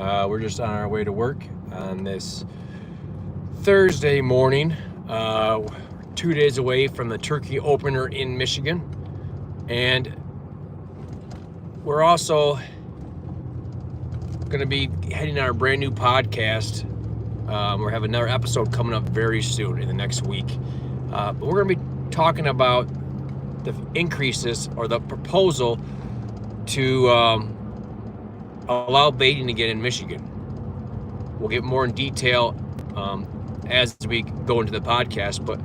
We're just on our way to work on this Thursday morning. 2 days away from the turkey opener in Michigan. And we're also going to be heading on our brand new podcast. We have another episode coming up very soon in the next week. But we're going to be talking about the increases or the proposal to allow baiting again in Michigan. We'll get more in detail as we go into the podcast, but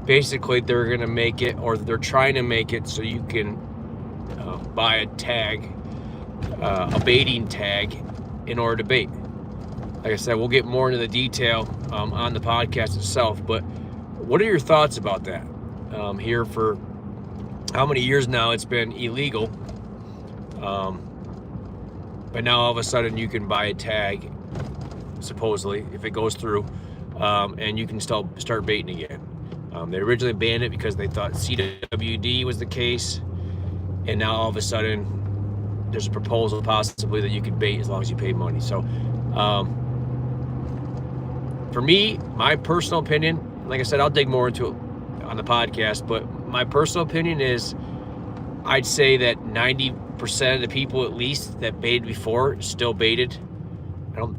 basically they're going to make it, or they're trying to make it, so you can buy a tag, a baiting tag, in order to bait. Like I said, we'll get more into the detail on the podcast itself, but what are your thoughts about that? Here for how many years now it's been illegal, but now all of a sudden you can buy a tag, supposedly, if it goes through, and you can still start baiting again. They originally banned it because they thought CWD was the case, and now all of a sudden there's a proposal possibly that you could bait as long as you pay money. So for me, my personal opinion, like I said, I'll dig more into it on the podcast, but my personal opinion is I'd say that 90% of the people at least that baited before still baited.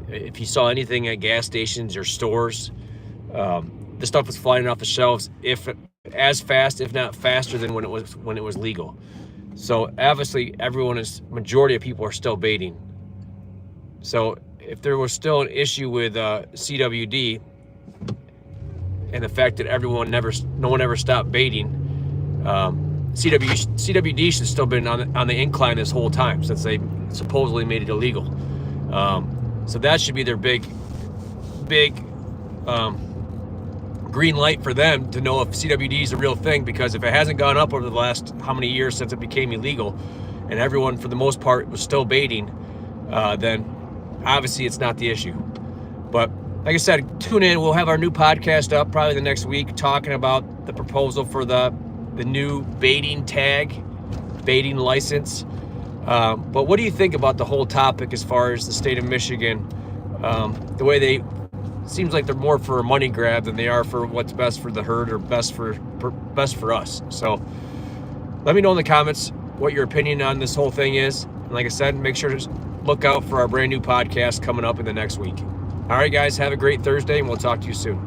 If you saw anything at gas stations or stores, the stuff was flying off the shelves, if as fast, if not faster than when it was legal. So obviously majority of people are still baiting. So if there was still an issue with CWD and the fact that no one ever stopped baiting, CWD should still been on the incline this whole time since they supposedly made it illegal. So that should be their big green light for them to know if CWD is a real thing, because if it hasn't gone up over the last how many years since it became illegal and everyone for the most part was still baiting, then obviously it's not the issue. But like I said, tune in. We'll have our new podcast up probably the next week talking about the proposal for the new baiting tag, baiting license. But what do you think about the whole topic as far as the state of Michigan? The way seems like they're more for a money grab than they are for what's best for the herd or best for us. So let me know in the comments what your opinion on this whole thing is. And like I said, make sure to look out for our brand new podcast coming up in the next week. All right, guys, have a great Thursday, and we'll talk to you soon.